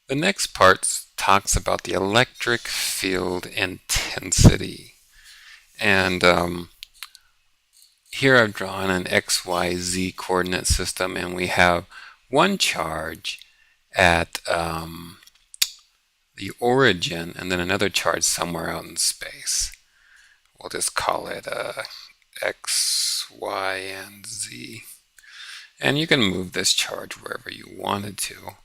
The next part talks about the electric field intensity. And here I've drawn an XYZ coordinate system, and we have one charge at the origin and then another charge somewhere out in space. We'll just call it X, Y, and Z. And you can move this charge wherever you wanted to.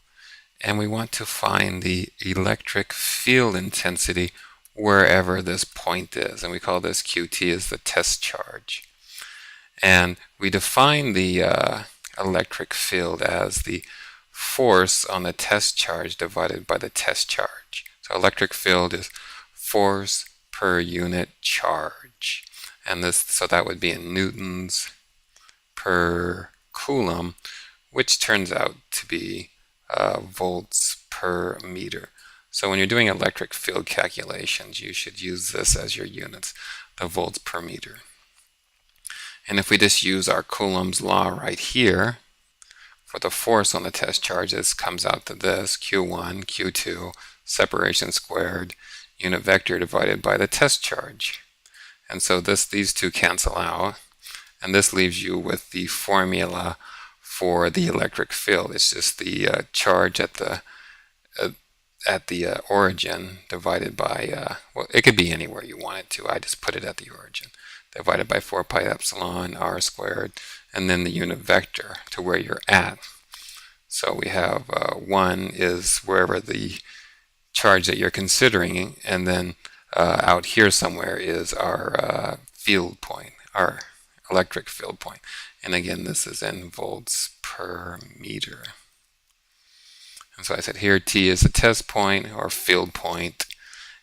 And we want to find the electric field intensity wherever this point is. And we call this QT as the test charge. And we define the electric field as the force on the test charge divided by the test charge. So electric field is force per unit charge. And so that would be in newtons per Coulomb, which turns out to be volts per meter. So when you're doing electric field calculations, you should use this as your units, the volts per meter. And if we just use our Coulomb's law right here, for the force on the test charge, this comes out to this, Q1, Q2, separation squared, unit vector divided by the test charge. And so these two cancel out, and this leaves you with the formula for the electric field. It's just the charge at the origin divided by, well, it could be anywhere you want it to. I just put it at the origin, divided by 4 pi epsilon r squared, and then the unit vector to where you're at. So we have 1 is wherever the charge that you're considering, and then out here somewhere is our field point, our electric field point. And again, this is in volts per meter. And so I said here T is the test point or field point,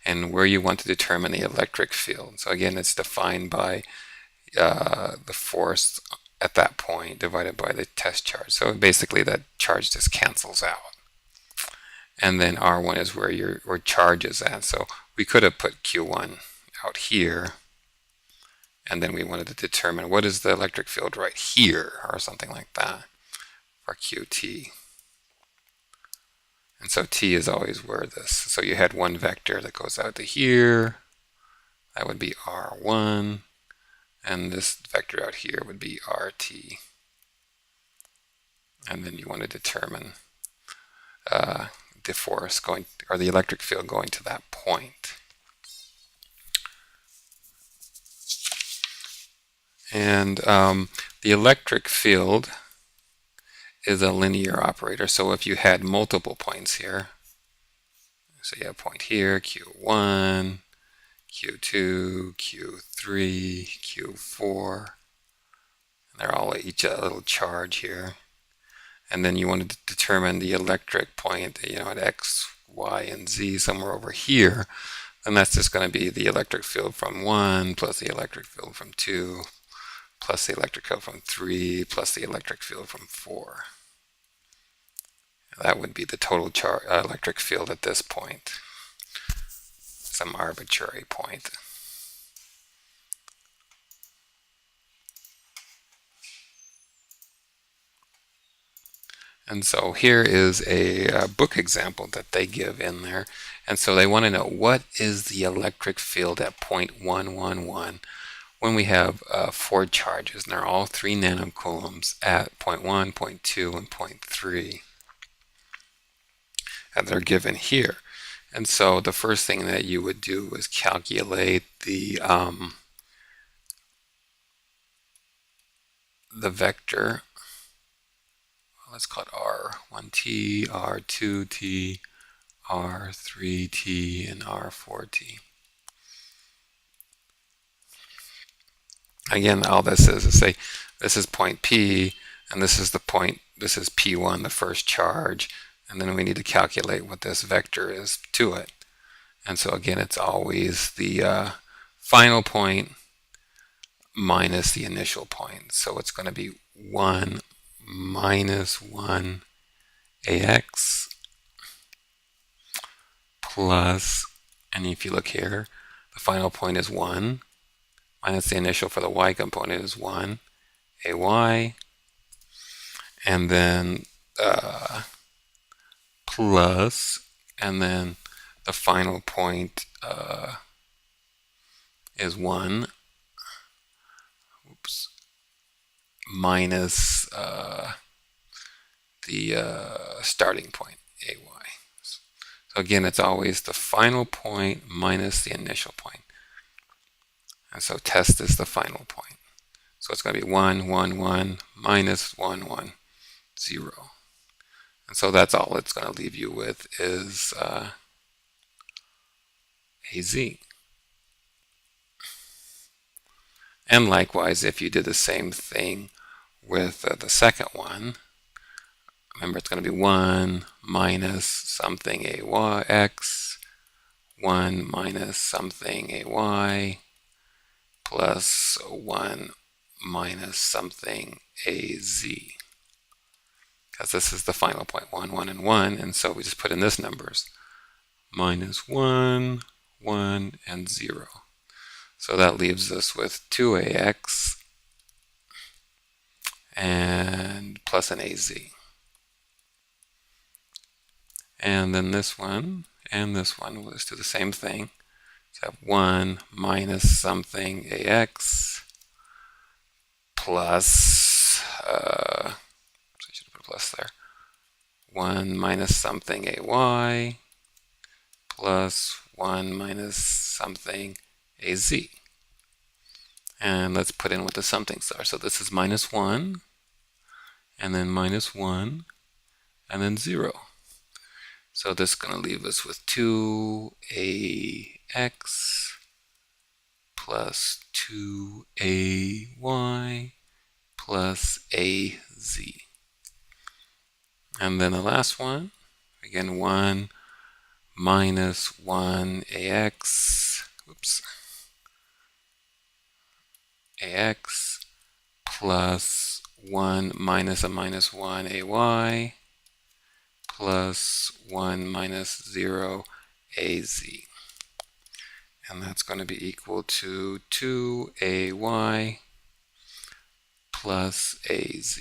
and where you want to determine the electric field. So again, it's defined by the force at that point divided by the test charge. So basically that charge just cancels out. And then R1 is where your charge is at. So we could have put Q1 out here, and then we wanted to determine what is the electric field right here, or something like that, for QT. And so T is always where this, so you had one vector that goes out to here, that would be R1, and this vector out here would be RT. And then you want to determine the force going, or the electric field going to that point. And the electric field is a linear operator. So if you had multiple points here, so you have a point here, Q1, Q2, Q3, Q4, and they're all each a little charge here. And then you want to determine the electric point, at X, Y, and Z, somewhere over here. And that's just going to be the electric field from 1 plus the electric field from 2 plus the electric field from 3 plus the electric field from 4. That would be the total electric field at this point, some arbitrary point. And so here is a book example that they give in there. And so they want to know, what is the electric field at 0.111 when we have 4 charges, and they're all 3 nanocoulombs at 0.1, 0.2, and 0.3. And they're given here. And so the first thing that you would do is calculate the vector. Let's call it R1t, R2t, R3t, and R4t. Again, all this is say this is point P, and this is the point, this is P1, the first charge, and then we need to calculate what this vector is to it. And so again, it's always the final point minus the initial point. So it's going to be 1 minus 1 AX plus, and if you look here, the final point is 1 minus the initial for the y component is 1 AY, and then plus and then the final point is 1, oops, minus the starting point, AY. So again, it's always the final point minus the initial point. And so test is the final point. So it's going to be 1, 1, 1, minus 1, 1, 0. And so that's all it's going to leave you with is AZ. And likewise, if you did the same thing with the second one, remember it's going to be 1 minus something AX, 1 minus something AY, plus 1 minus something AZ. Because this is the final point, 1, 1, and 1, and so we just put in this numbers, minus 1, 1, and 0. So that leaves us with 2AX and plus an AZ. And then this one and this one, we'll just do the same thing. So have 1 minus something AX plus, so I should have put a plus there, 1 minus something AY plus 1 minus something AZ. And let's put in what the somethings are. So this is minus 1, and then minus 1, and then 0. So this is going to leave us with 2AX plus 2AY plus AZ. And then the last one, again, 1 minus 1AX, oops, AX plus 1 minus a minus 1 AY plus 1 minus 0 AZ. And that's going to be equal to 2AY plus AZ.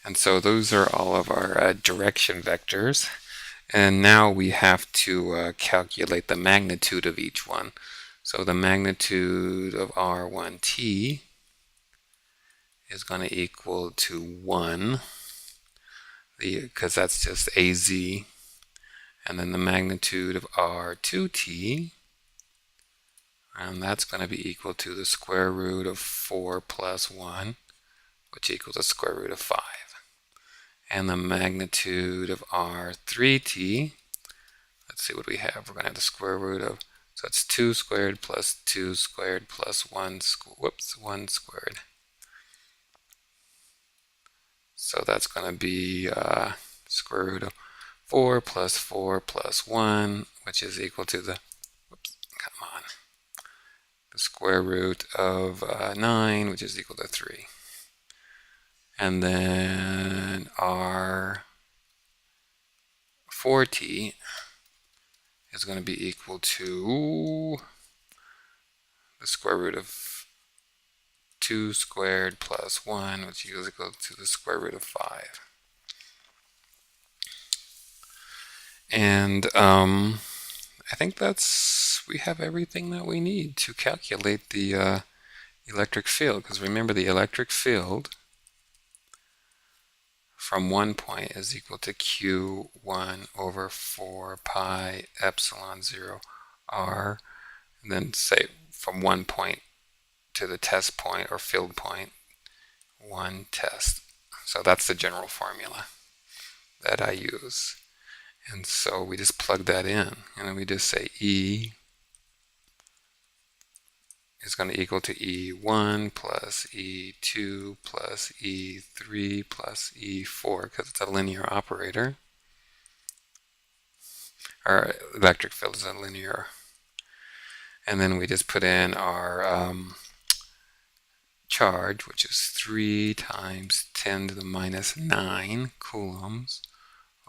And so those are all of our direction vectors. And now we have to calculate the magnitude of each one. So the magnitude of R1t is going to equal to 1, because that's just AZ. And then the magnitude of R2t, and that's going to be equal to the square root of 4 plus 1, which equals the square root of 5. And the magnitude of R3t, let's see what we have. We're going to have the square root of, so it's 2 squared plus 2 squared plus 1 squared. So that's going to be square root of 4 plus 1, which is equal to the, the square root of 9, which is equal to 3. And then our 4t is going to be equal to the square root of 2 squared plus 1, which is equal to the square root of 5. And I think we have everything that we need to calculate the electric field, because remember, the electric field from one point is equal to Q1 over 4 pi epsilon 0 R, and then say from one point to the test point or field point, 1 test. So that's the general formula that I use. And so we just plug that in, and then we just say E is going to equal to E1 plus E2 plus E3 plus E4, because it's a linear operator. Our electric field is a linear. And then we just put in our charge, which is 3 times 10 to the minus 9 coulombs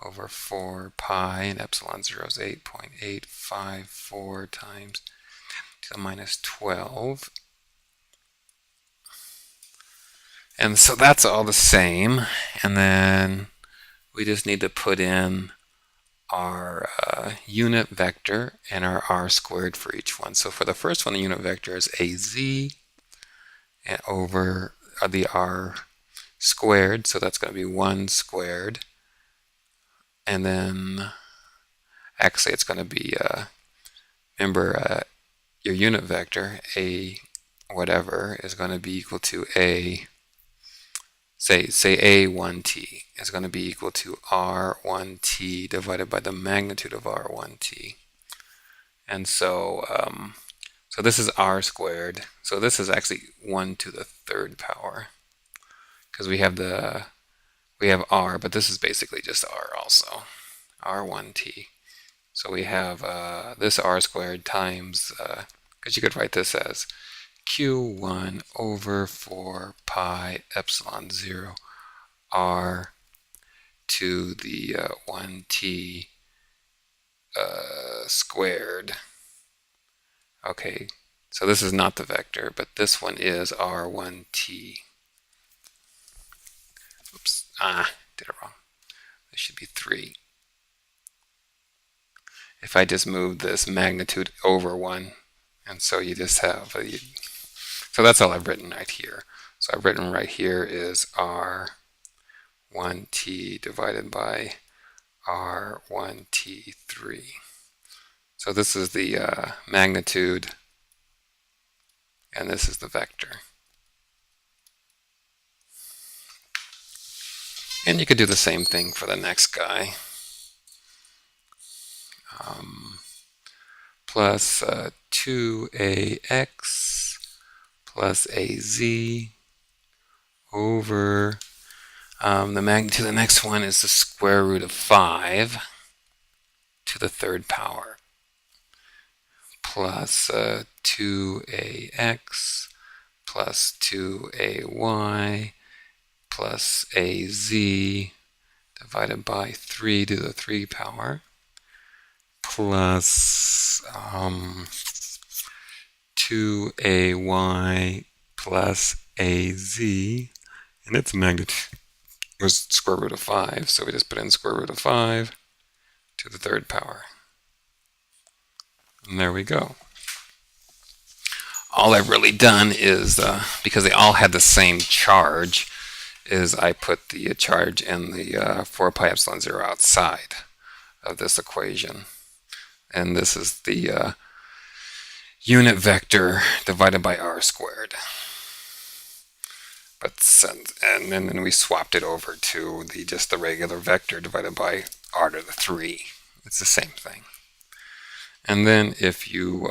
over 4 pi, and epsilon 0 is 8.854 times to the minus 12. And so that's all the same. And then we just need to put in our unit vector and our r squared for each one. So for the first one, the unit vector is az and over the r squared, so that's going to be 1 squared. And then actually it's going to be, remember, your unit vector, a whatever, is going to be equal to a, say a1t is going to be equal to r1t divided by the magnitude of r1t. And so so this is r squared. So this is actually 1 to the third power, because we have r, but this is basically just r also, r1t. So we have this r squared times, because you could write this as q1 over 4 pi epsilon 0 r to the 1t squared. Okay, so this is not the vector, but this one is r1t. Oops, did it wrong. This should be 3. If I just move this magnitude over 1, and so you just have so that's all I've written right here. So I've written right here is r1t divided by r1t3. So this is the magnitude, and this is the vector. And you could do the same thing for the next guy. Plus 2ax plus az over the magnitude of the next one is the square root of 5 to the third power, plus 2ax plus 2ay plus az divided by 3 to the 3 power, plus 2ay plus az, and its magnitude was square root of 5, so we just put in square root of 5 to the third power. And there we go. All I've really done is, because they all had the same charge, is I put the charge in the 4 pi epsilon 0 outside of this equation. And this is the unit vector divided by r squared. But and then we swapped it over to just the regular vector divided by r to the 3. It's the same thing. And then if you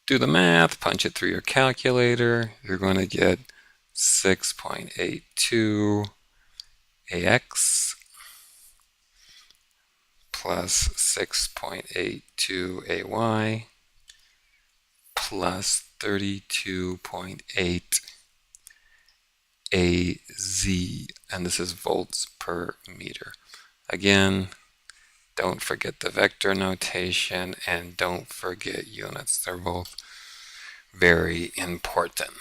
do the math, punch it through your calculator, you're going to get 6.82 ax plus 6.82 ay plus 32.8 az, and this is volts per meter. Again, don't forget the vector notation, and don't forget units. They're both very important.